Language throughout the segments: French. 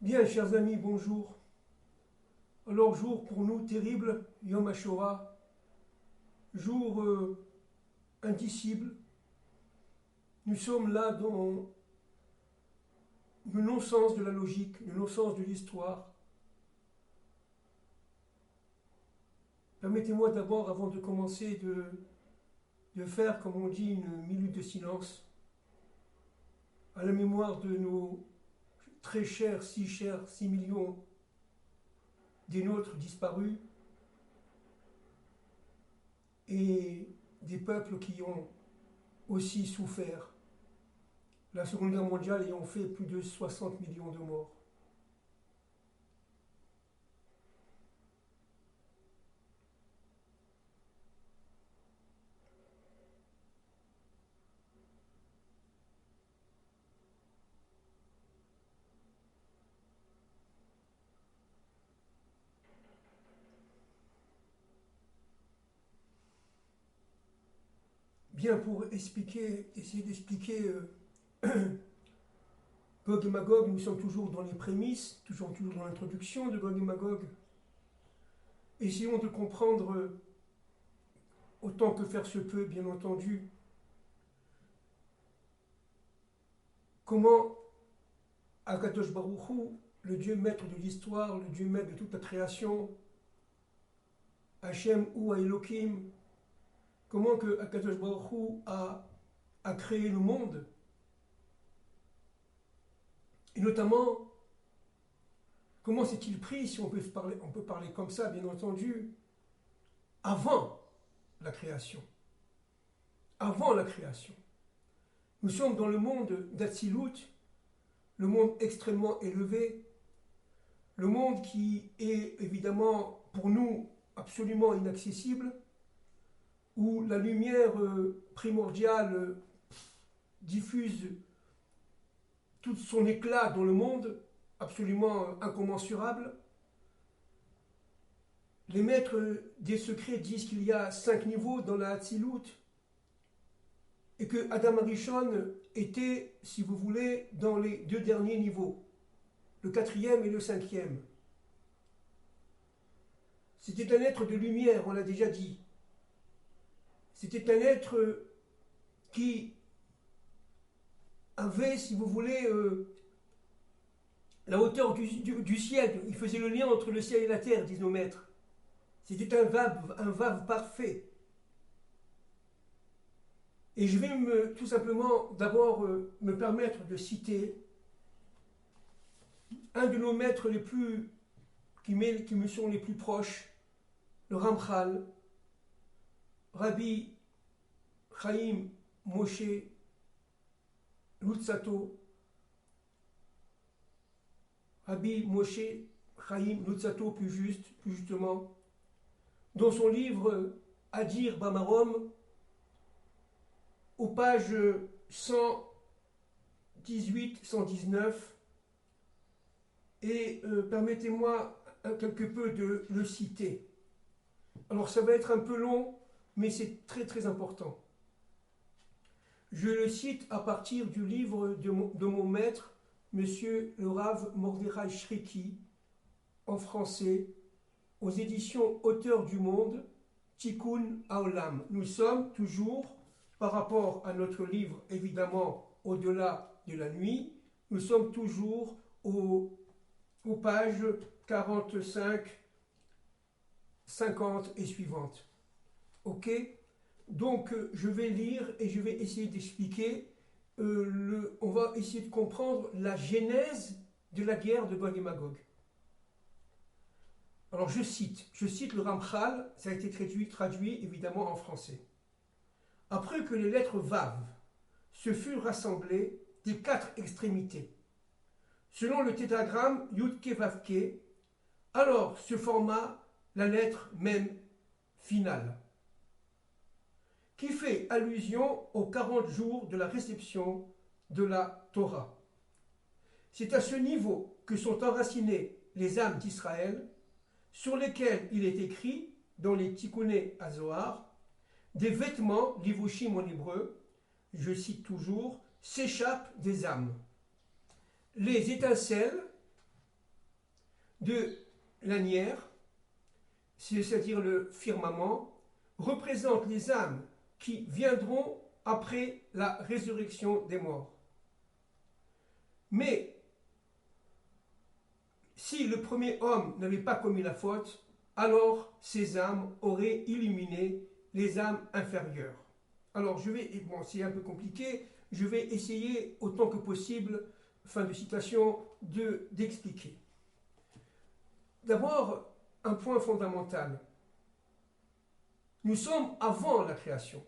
Bien, chers amis, bonjour. Alors, jour pour nous terrible, Yom HaShoah, jour indicible. Nous sommes là dans le non-sens de la logique, le non-sens de l'histoire. Permettez-moi d'abord, avant de commencer, de faire, comme on dit, une minute de silence à la mémoire de nos très chers, 6 millions des nôtres disparus et des peuples qui ont aussi souffert. La Seconde Guerre mondiale ayant fait plus de 60 millions de morts. Bien, pour essayer d'expliquer Gog et Magog, nous sommes toujours dans les prémices, toujours dans l'introduction de Gog et Magog. Essayons de comprendre autant que faire se peut, bien entendu, comment Akadosh Baruch Hu, le Dieu maître de l'histoire, le Dieu maître de toute la création, Hachem ou Elohim, comment que Akadosh Baruch Hu a créé le monde, et notamment comment s'est-il pris, si on peut parler comme ça, bien entendu, avant la création. Avant la création. Nous sommes dans le monde d'Atsilut, le monde extrêmement élevé, le monde qui est évidemment pour nous absolument inaccessible, où la lumière primordiale diffuse tout son éclat dans le monde, absolument incommensurable. Les maîtres des secrets disent qu'il y a 5 niveaux dans la Hatzilut et que Adam Arishon était, si vous voulez, dans les 2 derniers niveaux, le 4e et le 5e. C'était un être de lumière, on l'a déjà dit. C'était un être qui avait, si vous voulez, la hauteur du ciel. Il faisait le lien entre le ciel et la terre, disent nos maîtres. C'était un vave parfait. Et je vais tout simplement d'abord me permettre de citer un de nos maîtres qui me sont les plus proches, le Ramchal, Rabbi Chaim Moshe Luzzatto, Rabbi Moshe Chaim Luzzatto, plus justement, dans son livre Adir Bamarom, aux pages 118-119, et permettez-moi quelque peu de le citer. Alors ça va être un peu long, mais c'est très très important. Je le cite à partir du livre de mon maître, Monsieur le Rav Mordechai Shriki, en français, aux éditions Auteur du Monde, Tikkun Haolam. Nous sommes toujours, par rapport à notre livre, évidemment, Au-delà de la nuit, nous sommes toujours aux pages 45, 50 et suivantes. Ok? Donc, je vais lire et je vais essayer d'expliquer. On va essayer de comprendre la genèse de la guerre de Gog et Magog. Alors, je cite le Ramchal, ça a été traduit évidemment en français. Après que les lettres Vav se furent rassemblées des 4 extrémités, selon le tétragramme Yudke Vavke, alors se forma la lettre même finale, qui fait allusion aux 40 jours de la réception de la Torah. C'est à ce niveau que sont enracinées les âmes d'Israël, sur lesquelles il est écrit, dans les Tikkuné Azohar, des vêtements, livushim en hébreu, je cite toujours, s'échappent des âmes. Les étincelles de l'anière, c'est-à-dire le firmament, représente les âmes qui viendront après la résurrection des morts. Mais si le premier homme n'avait pas commis la faute, alors ces âmes auraient illuminé les âmes inférieures. Alors bon, c'est un peu compliqué, je vais essayer autant que possible, fin de citation, d'expliquer. D'abord, un point fondamental. Nous sommes avant la création.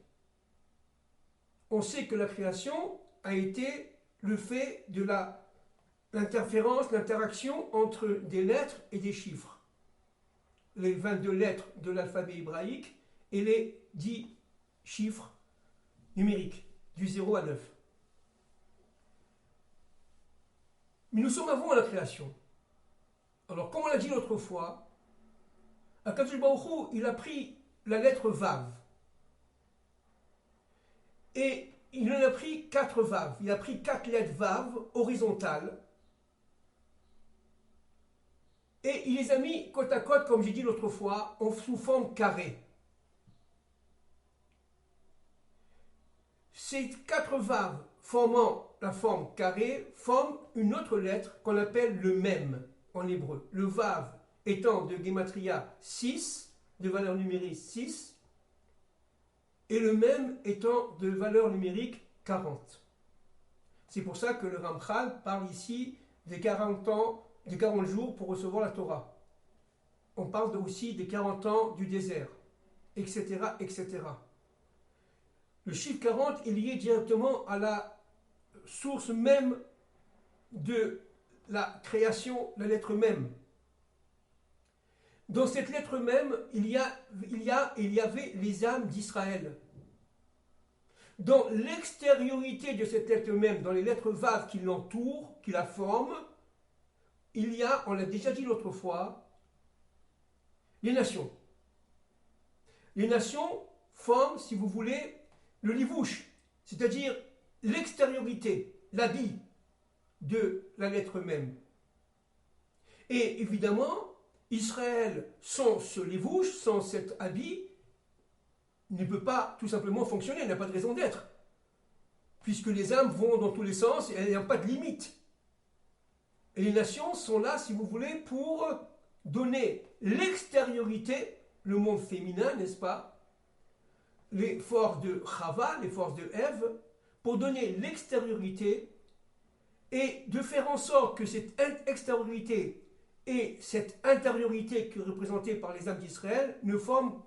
On sait que la création a été le fait de l'interférence, l'interaction entre des lettres et des chiffres. Les 22 lettres de l'alphabet hébraïque et les 10 chiffres numériques, du 0 à 9. Mais nous sommes avant la création. Alors, comme on l'a dit l'autre fois, Akadosh Baruch Hu, il a pris la lettre Vav. Et il en a pris 4 Vav. Il a pris 4 lettres Vav horizontales. Et il les a mis côte à côte, comme j'ai dit l'autre fois, sous forme carrée. Ces 4 Vav formant la forme carrée forment une autre lettre qu'on appelle le Mem en hébreu. Le Vav étant de Gematria 6, de valeur numérique 6, et le Mem étant de valeur numérique 40. C'est pour ça que le Ramchal parle ici des 40 ans, des 40 jours pour recevoir la Torah. On parle aussi des 40 ans du désert, etc., etc. Le chiffre 40 est lié directement à la source même de la création, la lettre même. Dans cette lettre même, il y avait les âmes d'Israël. Dans l'extériorité de cette lettre même, dans les lettres vaves qui l'entourent, qui la forment, il y a, on l'a déjà dit l'autre fois, les nations. Les nations forment, si vous voulez, le livouche, c'est-à-dire l'extériorité, l'habit de la lettre même. Et évidemment, Israël, sans ce livouche, sans cet habit, ne peut pas tout simplement fonctionner, n'a pas de raison d'être. Puisque les âmes vont dans tous les sens et il n'y a pas de limite. Et les nations sont là, si vous voulez, pour donner l'extériorité, le monde féminin, n'est-ce pas? Les forces de Chava, les forces de Ève, pour donner l'extériorité et de faire en sorte que cette extériorité et cette intériorité qui est représentée par les âmes d'Israël ne forment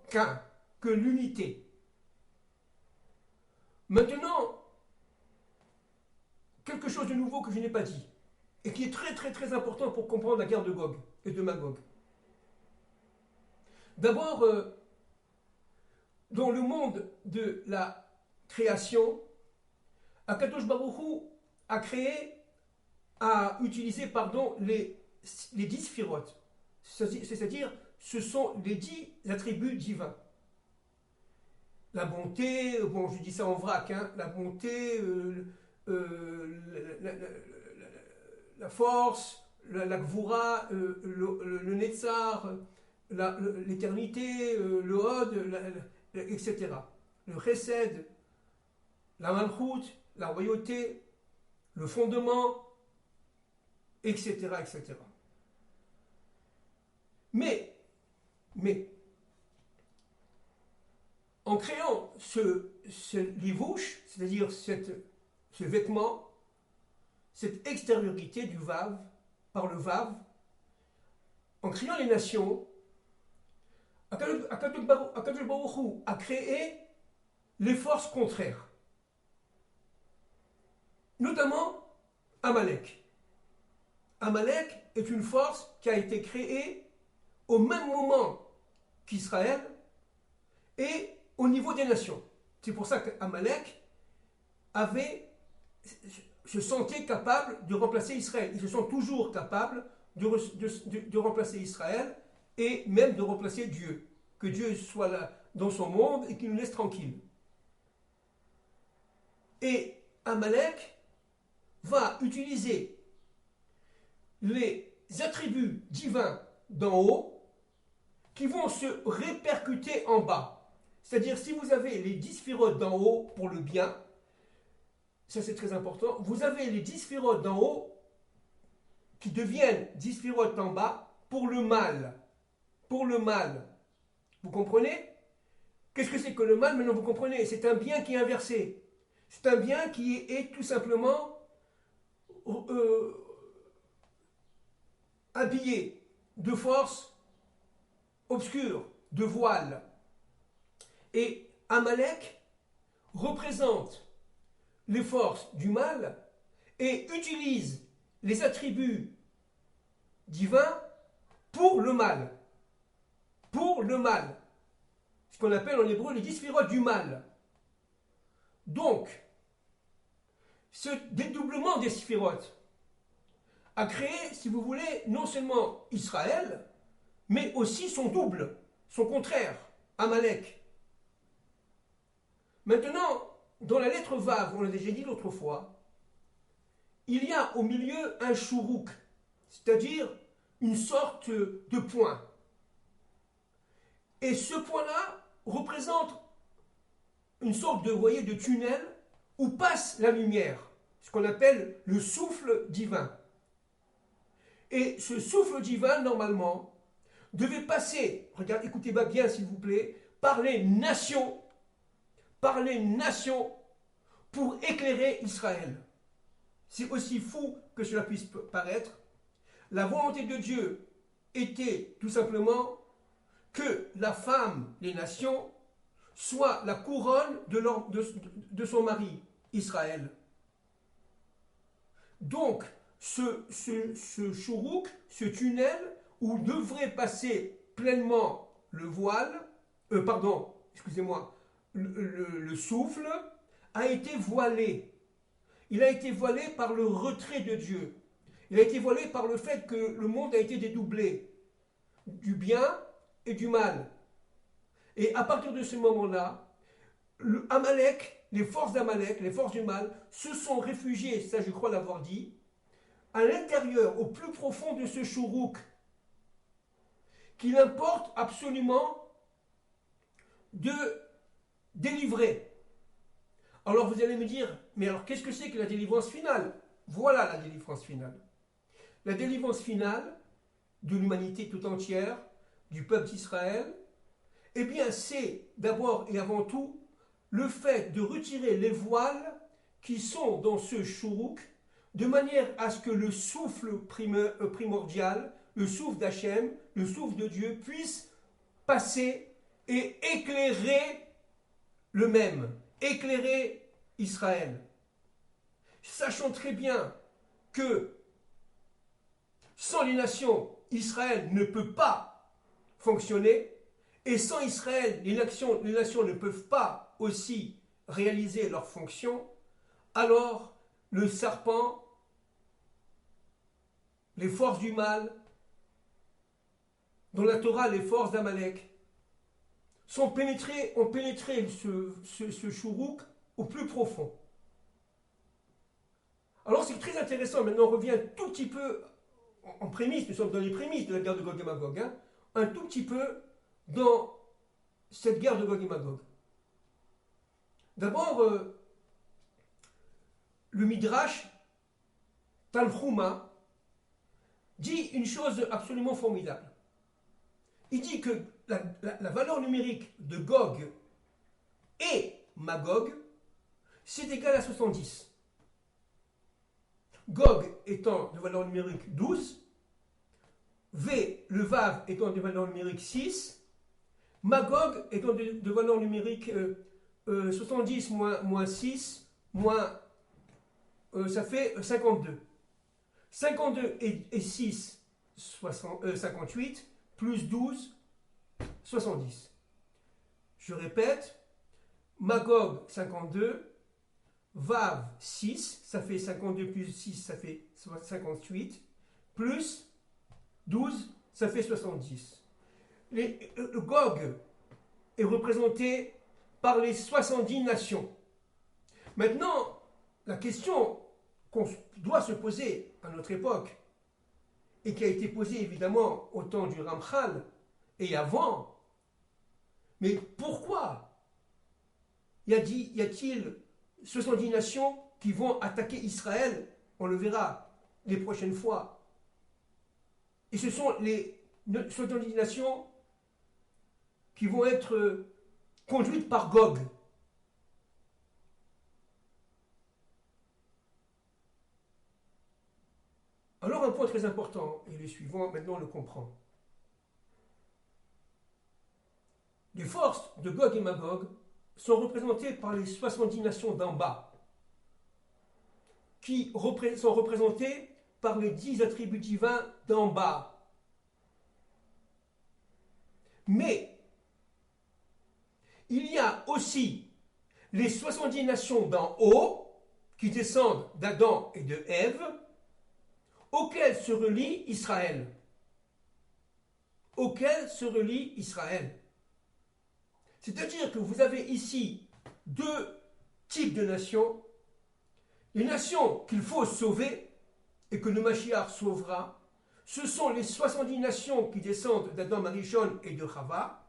que l'unité. Maintenant, quelque chose de nouveau que je n'ai pas dit, et qui est très très très important pour comprendre la guerre de Gog et de Magog. D'abord, dans le monde de la création, Akadosh Baruch Hu a utilisé les 10 sphirotes, c'est-à-dire ce sont les 10 attributs divins. La bonté, bon je dis ça en vrac, hein, la bonté, la force, la gvoura, le netzar, l'éternité, le hod, etc. Le chesed, la malchut, la royauté, le fondement, etc., etc. Mais, en créant ce livouche, c'est-à-dire ce vêtement, cette extériorité du Vav, par le Vav, en créant les nations, Akadosh Baruch Hu a créé les forces contraires, notamment Amalek. Amalek est une force qui a été créée au même moment qu'Israël et au niveau des nations. C'est pour ça qu'Amalek se sentait capable de remplacer Israël. Ils se sont toujours capables de remplacer Israël et même de remplacer Dieu. Que Dieu soit là dans son monde et qu'il nous laisse tranquilles. Et Amalek va utiliser les attributs divins d'en haut qui vont se répercuter en bas. C'est-à-dire, si vous avez les 10 sphirotes d'en haut pour le bien, ça c'est très important, vous avez les 10 sphirotes d'en haut qui deviennent 10 sphirotes en bas pour le mal. Pour le mal. Vous comprenez? Qu'est-ce que c'est que le mal? Maintenant vous comprenez, c'est un bien qui est inversé. C'est un bien qui est tout simplement habillé de forces obscures, de voiles. Et Amalek représente les forces du mal et utilise les attributs divins pour le mal. Pour le mal. Ce qu'on appelle en hébreu les 10 sphirotes du mal. Donc, ce dédoublement des sphirotes a créé, si vous voulez, non seulement Israël, mais aussi son double, son contraire, Amalek. Maintenant, dans la lettre Vav, on l'a déjà dit l'autre fois, il y a au milieu un chourouk, c'est-à-dire une sorte de point. Et ce point-là représente une sorte de, vous voyez, de tunnel où passe la lumière, ce qu'on appelle le souffle divin. Et ce souffle divin, normalement, devait passer, regardez, écoutez-moi bien s'il vous plaît, par les nations pour éclairer Israël. C'est aussi fou que cela puisse paraître. La volonté de Dieu était tout simplement que la femme, les nations, soit la couronne de son mari, Israël. Donc, ce chourouk, ce tunnel, où devrait passer pleinement le voile, le souffle, a été voilé. Il a été voilé par le retrait de Dieu. Il a été voilé par le fait que le monde a été dédoublé du bien et du mal. Et à partir de ce moment-là, les forces d'Amalek, les forces du mal, se sont réfugiées, ça je crois l'avoir dit, à l'intérieur, au plus profond de ce chourouk, qu'il importe absolument de délivrer. Alors vous allez me dire, mais alors qu'est-ce que c'est que la délivrance finale? Voilà la délivrance finale. La délivrance finale de l'humanité tout entière, du peuple d'Israël, eh bien c'est d'abord et avant tout le fait de retirer les voiles qui sont dans ce chourouk, de manière à ce que le souffle primordial, le souffle d'Hachem, le souffle de Dieu puisse passer et éclairer le même, éclairer Israël. Sachant très bien que sans les nations, Israël ne peut pas fonctionner, et sans Israël, les nations ne peuvent pas aussi réaliser leur fonction, alors le serpent, les forces du mal, dans la Torah, les forces d'Amalek, ont pénétré ce chourouk au plus profond. Alors c'est très intéressant, maintenant on revient tout petit peu en prémisse, nous sommes dans les prémices de la guerre de Gog et Magog, un tout petit peu dans cette guerre de Gog et Magog. D'abord, le Midrash Tanhuma dit une chose absolument formidable. Il dit que la valeur numérique de Gog et Magog, c'est égal à 70. Gog étant de valeur numérique 12, le Vav étant de valeur numérique 6, Magog étant de valeur numérique 70 moins 6, ça fait 52. 52 et 6, 58, plus 12, 70. Je répète, Magog 52, Vav 6, ça fait 52 plus 6, ça fait 58, plus 12, ça fait 70. Le Gog est représenté par les 70 nations. Maintenant, la question qu'on doit se poser à notre époque, et qui a été posée évidemment au temps du Ramchal et avant. Mais pourquoi y a-t-il 70 nations qui vont attaquer Israël? On le verra les prochaines fois. Et ce sont les 70 nations qui vont être conduites par Gog. Alors un point très important, et le suivant, maintenant on le comprend. Les forces de Gog et Magog sont représentées par les 70 nations d'en bas, qui sont représentées par les 10 attributs divins d'en bas. Mais il y a aussi les 70 nations d'en haut, qui descendent d'Adam et de Ève, auxquelles se relie Israël. Auxquelles se relie Israël. C'est-à-dire que vous avez ici deux types de nations. Les nations qu'il faut sauver et que le Mashiach sauvera, ce sont les 70 nations qui descendent d'Adam Arishon et de Chava,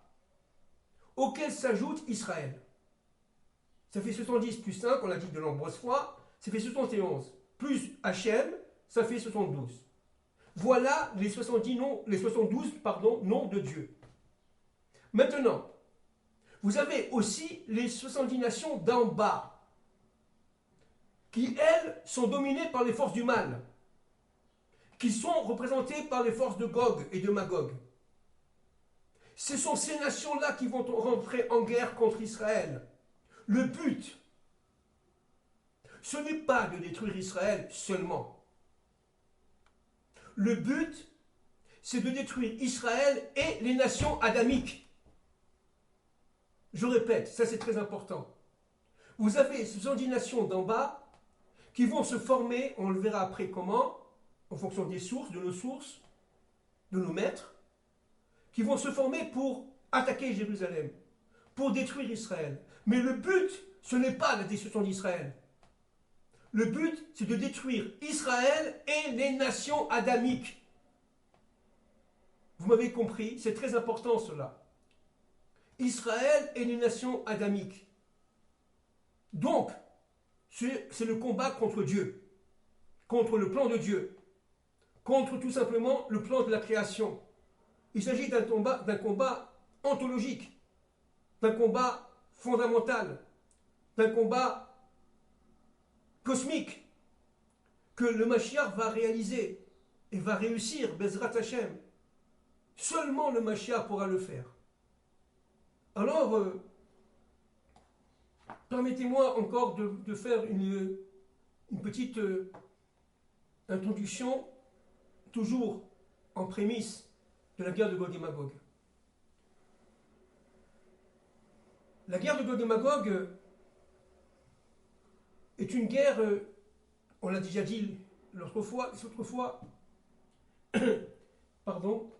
auxquelles s'ajoute Israël. Ça fait 70 plus 5, on l'a dit de nombreuses fois, ça fait 71. Plus Hachem, ça fait 72. Voilà les 72 noms de Dieu. Maintenant, vous avez aussi les 70 nations d'en bas, qui, elles, sont dominées par les forces du mal, qui sont représentées par les forces de Gog et de Magog. Ce sont ces nations-là qui vont rentrer en guerre contre Israël. Le but, ce n'est pas de détruire Israël seulement. Le but, c'est de détruire Israël et les nations adamiques. Je répète, ça c'est très important. Vous avez 70 nations d'en bas qui vont se former, on le verra après comment, en fonction des sources, de nos maîtres, qui vont se former pour attaquer Jérusalem, pour détruire Israël. Mais le but, ce n'est pas la destruction d'Israël. Le but, c'est de détruire Israël et les nations adamiques. Vous m'avez compris, c'est très important cela. Israël et les nations adamiques. Donc, c'est le combat contre Dieu, contre le plan de Dieu, contre tout simplement le plan de la création. Il s'agit d'un combat ontologique, d'un combat fondamental, d'un combat cosmique que le Mashiach va réaliser et va réussir, Bezrat Hashem. Seulement le Mashiach pourra le faire. Alors, permettez-moi encore de faire une petite introduction, toujours en prémisse de la guerre de Gog et Magog. La guerre de Gog et Magog est une guerre, on l'a déjà dit l'autre fois, pardon,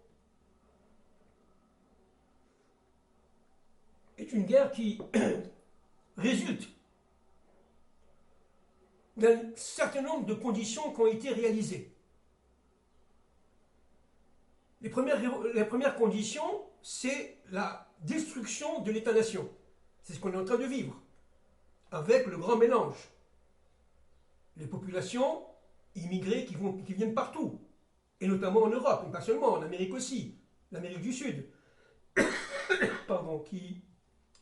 est une guerre qui résulte d'un certain nombre de conditions qui ont été réalisées. Les premières conditions, c'est la destruction de l'État-nation. C'est ce qu'on est en train de vivre, avec le grand mélange. Les populations immigrées qui viennent partout, et notamment en Europe, mais pas seulement, en Amérique aussi, l'Amérique du Sud, pardon, qui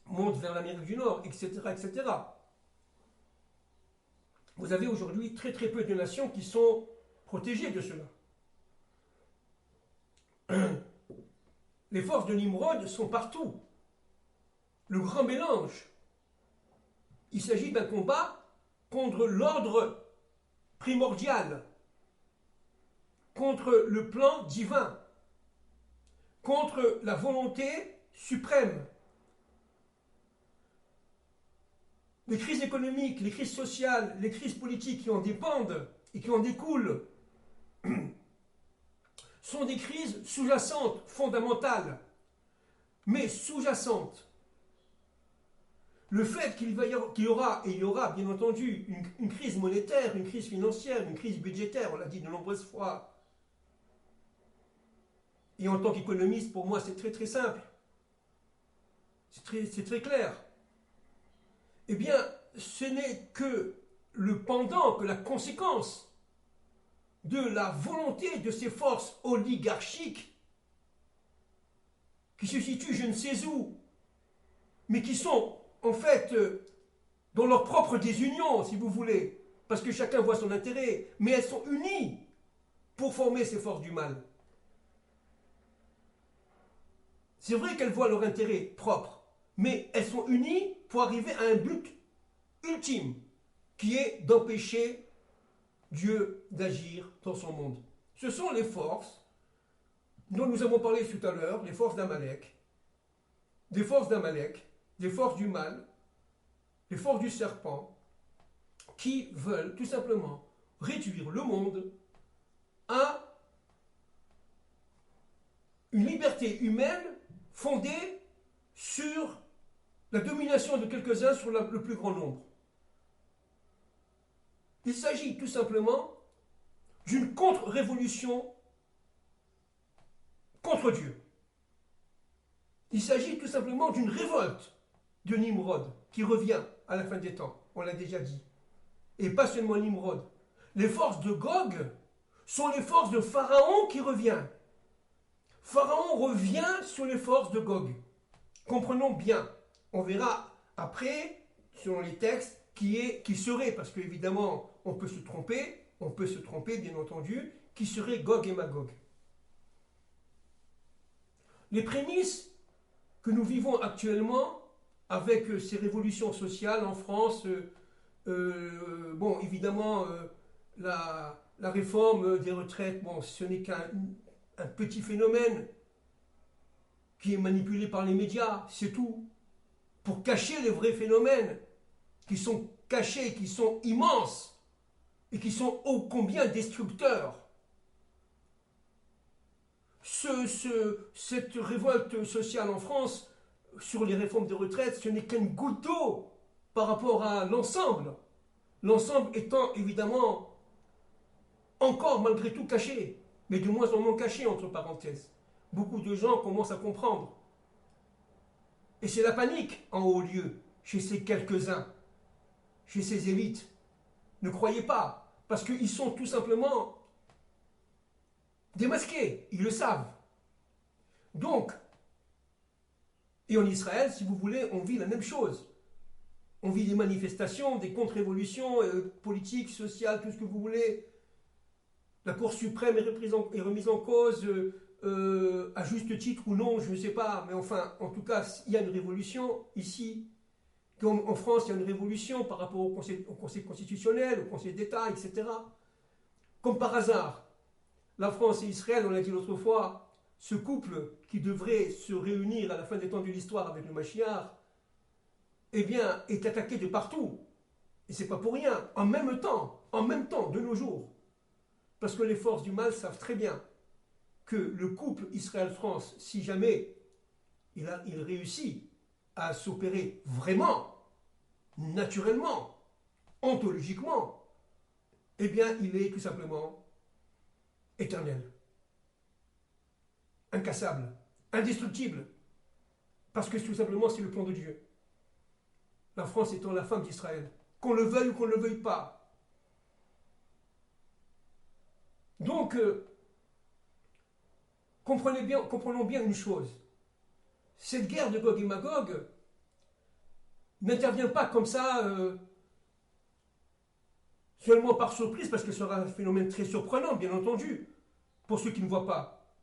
monte vers l'Amérique du Nord, etc., etc. Vous avez aujourd'hui très très peu de nations qui sont protégées de cela. Les forces de Nimrod sont partout. Le grand mélange. Il s'agit d'un combat contre l'ordre primordial, contre le plan divin, contre la volonté suprême. Les crises économiques, les crises sociales, les crises politiques qui en dépendent et qui en découlent sont des crises sous-jacentes, fondamentales, mais sous-jacentes. Le fait qu'il y aura bien entendu une crise monétaire, une crise financière, une crise budgétaire, on l'a dit de nombreuses fois, Et en tant qu'économiste, pour moi, c'est très très simple. C'est très clair. Eh bien, ce n'est que le pendant, que la conséquence de la volonté de ces forces oligarchiques qui se situent je ne sais où, mais qui sont en fait dans leur propre désunion, si vous voulez, parce que chacun voit son intérêt, mais elles sont unies pour former ces forces du mal. C'est vrai qu'elles voient leur intérêt propre, mais elles sont unies pour arriver à un but ultime, qui est d'empêcher Dieu d'agir dans son monde. Ce sont les forces dont nous avons parlé tout à l'heure, les forces d'Amalek, des forces d'Amalek, des forces du mal, les forces du serpent, qui veulent tout simplement réduire le monde à une liberté humaine fondée sur la domination de quelques-uns sur le plus grand nombre. Il s'agit tout simplement d'une contre-révolution contre Dieu. Il s'agit tout simplement d'une révolte de Nimrod qui revient à la fin des temps, on l'a déjà dit. Et pas seulement Nimrod. Les forces de Gog sont les forces de Pharaon qui revient. Pharaon revient sur les forces de Gog. Comprenons bien. On verra après, selon les textes, qui serait, parce qu'évidemment, on peut se tromper, bien entendu, qui serait Gog et Magog. Les prémices que nous vivons actuellement, avec ces révolutions sociales en France, bon, évidemment, la réforme des retraites, bon, ce n'est qu'un petit phénomène qui est manipulé par les médias, c'est tout, pour cacher les vrais phénomènes qui sont cachés, qui sont immenses et qui sont ô combien destructeurs. Cette révolte sociale en France sur les réformes des retraites, ce n'est qu'une goutte d'eau par rapport à l'ensemble. L'ensemble étant évidemment encore malgré tout caché, mais de moins en moins caché entre parenthèses. Beaucoup de gens commencent à comprendre. Et c'est la panique en haut lieu chez ces quelques-uns, chez ces élites. Ne croyez pas, parce qu'ils sont tout simplement démasqués, ils le savent. Donc, et en Israël, si vous voulez, on vit la même chose. On vit des manifestations, des contre-révolutions politiques, sociales, tout ce que vous voulez. La Cour suprême est remise en cause, à juste titre ou non, je ne sais pas. Mais enfin, en tout cas, il y a une révolution ici. Comme en France, il y a une révolution par rapport au Conseil constitutionnel, au Conseil d'État, etc. Comme par hasard, la France et Israël, on l'a dit l'autre fois, ce couple qui devrait se réunir à la fin des temps de l'histoire avec le Mashiach, eh bien, est attaqué de partout. Et c'est pas pour rien. En même temps, de nos jours. Parce que les forces du mal savent très bien que le couple Israël-France, si jamais il réussit à s'opérer vraiment, naturellement, ontologiquement, eh bien, il est tout simplement éternel, incassable, indestructible, parce que tout simplement, c'est le plan de Dieu. La France étant la femme d'Israël, qu'on le veuille ou qu'on ne le veuille pas. Donc, comprenons bien une chose. Cette guerre de Gog et Magog n'intervient pas comme ça, seulement par surprise, parce que ce sera un phénomène très surprenant, bien entendu, pour ceux qui ne voient pas.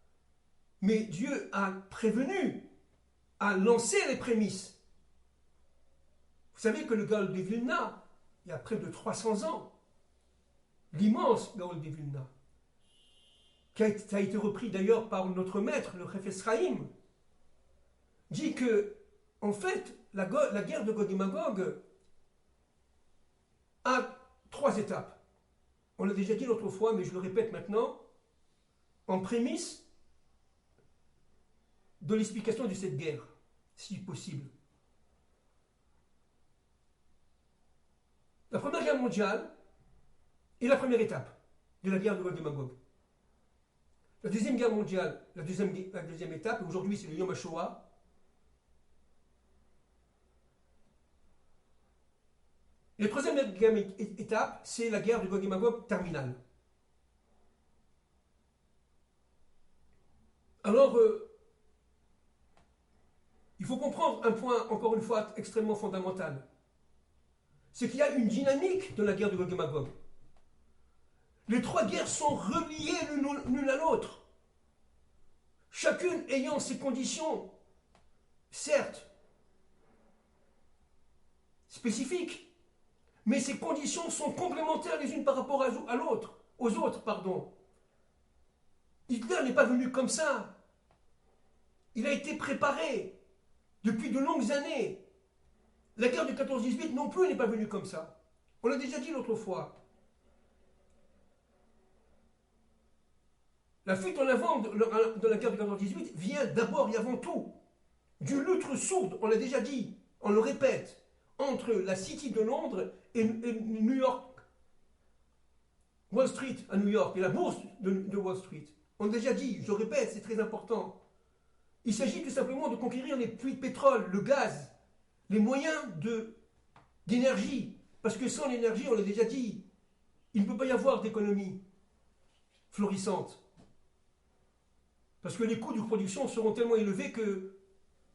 Mais Dieu a prévenu, a lancé les prémices. Vous savez que le Gaon de Vilna, il y a près de 300 ans, l'immense Gaon de Vilna, qui a été repris d'ailleurs par notre maître, le Chafetz Chaim, dit que, en fait, la guerre de Gog et Magog a 3 étapes. On l'a déjà dit l'autre fois, mais je le répète maintenant, en prémisse de l'explication de cette guerre, si possible. La Première Guerre mondiale est la première étape de la guerre de Gog et Magog. La Deuxième Guerre mondiale, la deuxième étape, aujourd'hui c'est le Yom HaShoah. Et la troisième étape, c'est la guerre de Gog et Magog terminale. Alors, il faut comprendre un point, encore une fois, extrêmement fondamental. C'est qu'il y a une dynamique dans la guerre de Gog et Magog. Les trois guerres sont reliées l'une à l'autre. Chacune ayant ses conditions, certes, spécifiques, mais ces conditions sont complémentaires les unes par rapport à l'autre, aux autres, pardon. Hitler n'est pas venu comme ça. Il a été préparé depuis de longues années. La guerre de 14-18 non plus n'est pas venue comme ça. On l'a déjà dit l'autre fois. La fuite en avant de la guerre de 14-18 vient d'abord et avant tout d'une lutte sourde, on l'a déjà dit, on le répète, entre la City de Londres et New York, Wall Street à New York, et la bourse de Wall Street. On l'a déjà dit, je répète, c'est très important. Il s'agit tout simplement de conquérir les puits de pétrole, le gaz, les moyens d'énergie. Parce que sans l'énergie, on l'a déjà dit, il ne peut pas y avoir d'économie florissante. Parce que les coûts de production seront tellement élevés que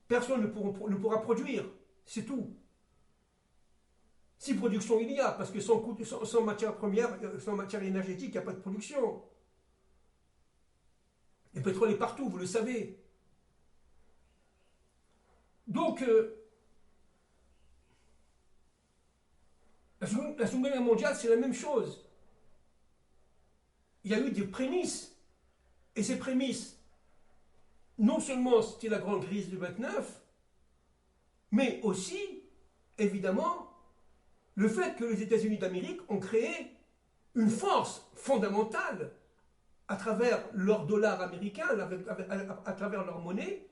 personne ne pourra produire. C'est tout. Si production il y a, parce que sans matière première, sans matière énergétique, il n'y a pas de production. Le pétrole est partout, vous le savez. Donc, la Seconde Guerre mondiale, c'est la même chose. Il y a eu des prémices. Et ces prémices, non seulement c'était la grande crise du 29, mais aussi, évidemment, le fait que les États-Unis d'Amérique ont créé une force fondamentale à travers leur dollar américain, à travers leur monnaie,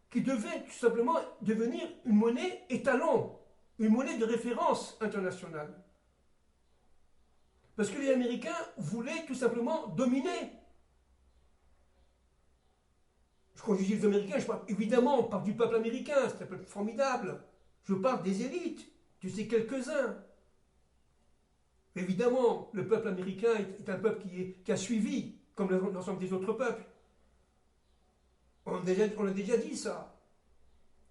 qui devait tout simplement devenir une monnaie étalon, une monnaie de référence internationale. Parce que les Américains voulaient tout simplement dominer. Quand je dis les Américains, je parle évidemment pas du peuple américain, c'est un peuple formidable. Je parle des élites, de ces quelques-uns. Évidemment, le peuple américain est un peuple qui a suivi, comme l'ensemble des autres peuples. On a déjà dit ça.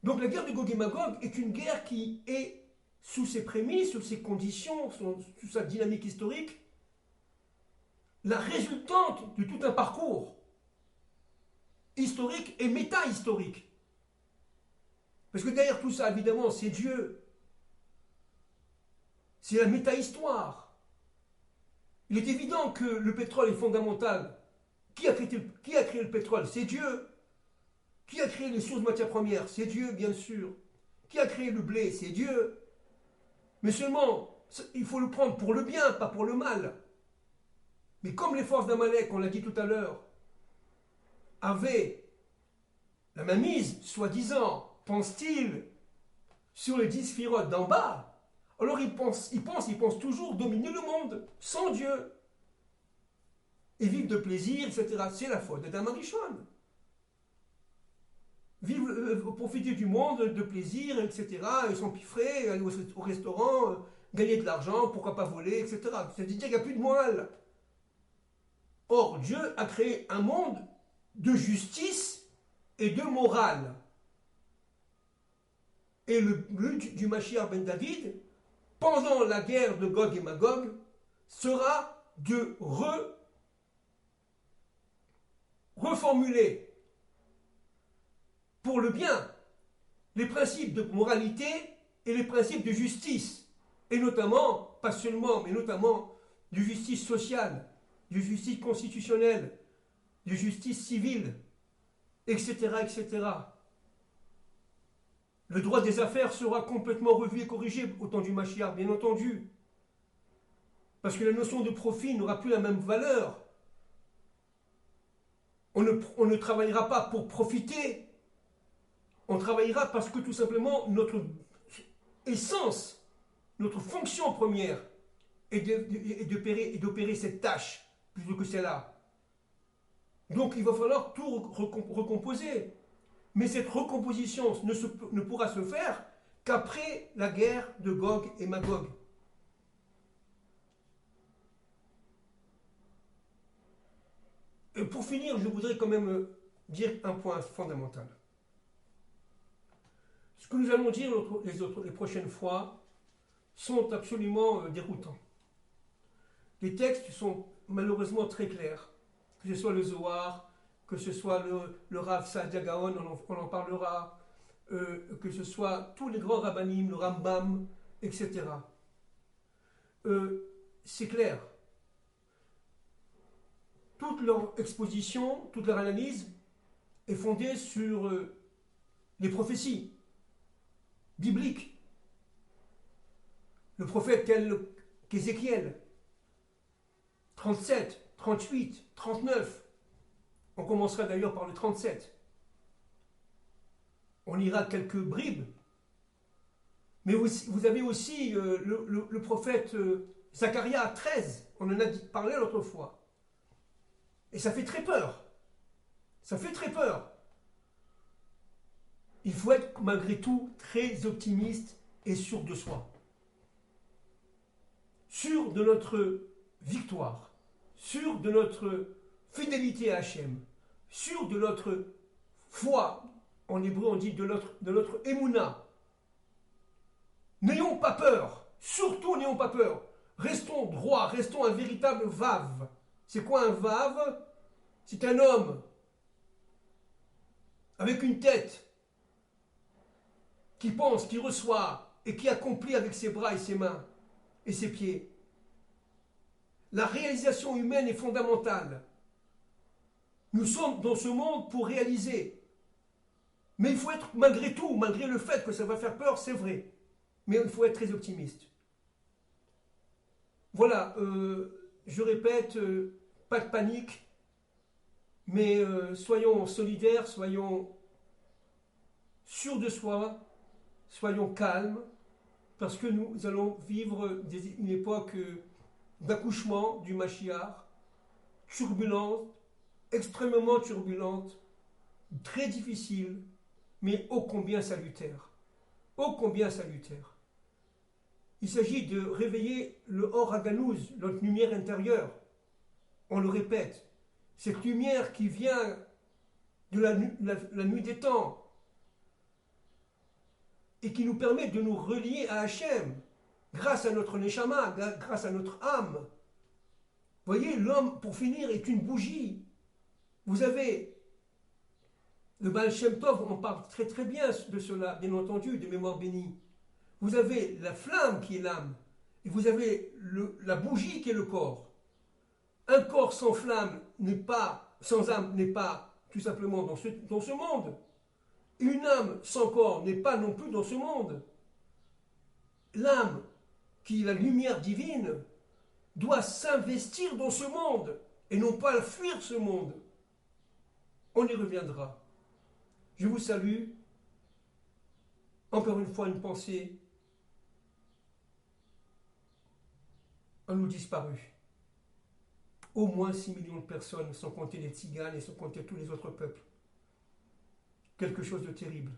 Donc la guerre de Gog et Magog est une guerre qui est, sous ses prémices, sous ses conditions, sous sa dynamique historique, la résultante de tout un parcours historique et méta-historique. Parce que derrière tout ça, évidemment, c'est Dieu. C'est la méta-histoire. Il est évident que le pétrole est fondamental. Qui a créé le pétrole? C'est Dieu. Qui a créé les sources de matières premières? C'est Dieu, bien sûr. Qui a créé le blé? C'est Dieu. Mais seulement, il faut le prendre pour le bien, pas pour le mal. Mais comme les forces d'Amalek, on l'a dit tout à l'heure, avaient la mainmise, soi-disant, pense-t-il, sur les 10 sphirotes d'en bas, alors ils pensent toujours dominer le monde, sans Dieu. Et vivre de plaisir, etc. C'est la faute d'Adam Arishon. Vivre, profiter du monde, de plaisir, etc. S'empiffrer, aller au restaurant, gagner de l'argent, pourquoi pas voler, etc. C'est-à-dire qu'il n'y a plus de morale. Or, Dieu a créé un monde de justice et de morale. Et le but du Mashiach ben David, pendant la guerre de Gog et Magog, sera de reformuler pour le bien les principes de moralité et les principes de justice, et notamment, pas seulement, mais notamment de justice sociale, de justice constitutionnelle, de justice civile, etc., etc. Le droit des affaires sera complètement revu et corrigé au temps du Mashiach, bien entendu, parce que la notion de profit n'aura plus la même valeur. On ne travaillera pas pour profiter, on travaillera parce que tout simplement notre essence, notre fonction première est d'opérer cette tâche plutôt que celle-là. Donc il va falloir tout recomposer. Mais cette recomposition ne pourra se faire qu'après la guerre de Gog et Magog. Et pour finir, je voudrais quand même dire un point fondamental. Ce que nous allons dire les prochaines fois sont absolument déroutants. Les textes sont malheureusement très clairs, que ce soit le Zohar, que ce soit le Rav Saadia Gaon, on en parlera, que ce soit tous les grands rabbinim, le Rambam, etc. C'est clair. Toute leur exposition, toute leur analyse est fondée sur les prophéties bibliques. Le prophète tel qu'Ézéchiel, 37, 38, 39. On commencera d'ailleurs par le 37. On lira quelques bribes. Mais vous avez aussi le prophète Zacharia 13. On en a parlé l'autre fois. Et ça fait très peur. Ça fait très peur. Il faut être malgré tout très optimiste et sûr de soi. Sûr de notre victoire. Sûr de notre fidélité à Hachem. Sûr de notre foi. En hébreu, on dit de notre émouna. N'ayons pas peur. Surtout, n'ayons pas peur. Restons droits. Restons un véritable vave. C'est quoi un vave? C'est un homme avec une tête qui pense, qui reçoit et qui accomplit avec ses bras et ses mains et ses pieds. La réalisation humaine est fondamentale. Nous sommes dans ce monde pour réaliser. Mais il faut être, malgré tout, malgré le fait que ça va faire peur, c'est vrai. Mais il faut être très optimiste. Voilà, je répète, pas de panique, mais soyons solidaires, soyons sûrs de soi, soyons calmes, parce que nous allons vivre une époque d'accouchement du Mashiach, turbulente, extrêmement turbulente, très difficile, mais ô combien salutaire. Ô combien salutaire. Il s'agit de réveiller le Or Haganouz, notre lumière intérieure. On le répète, cette lumière qui vient de la nuit des temps et qui nous permet de nous relier à Hachem grâce à notre neshama, grâce à notre âme. Vous voyez, l'homme, pour finir, est une bougie. Vous avez le Baal Shem Tov, on parle très très bien de cela, bien entendu, de mémoire bénie. Vous avez la flamme qui est l'âme, et vous avez la bougie qui est le corps. Un corps sans flamme n'est pas, sans âme n'est pas tout simplement dans ce monde. Une âme sans corps n'est pas non plus dans ce monde. L'âme, qui est la lumière divine, doit s'investir dans ce monde et non pas fuir ce monde. On y reviendra. Je vous salue. Encore une fois, une pensée à nos disparus. Au moins 6 millions de personnes, sans compter les tziganes et sans compter tous les autres peuples. Quelque chose de terrible.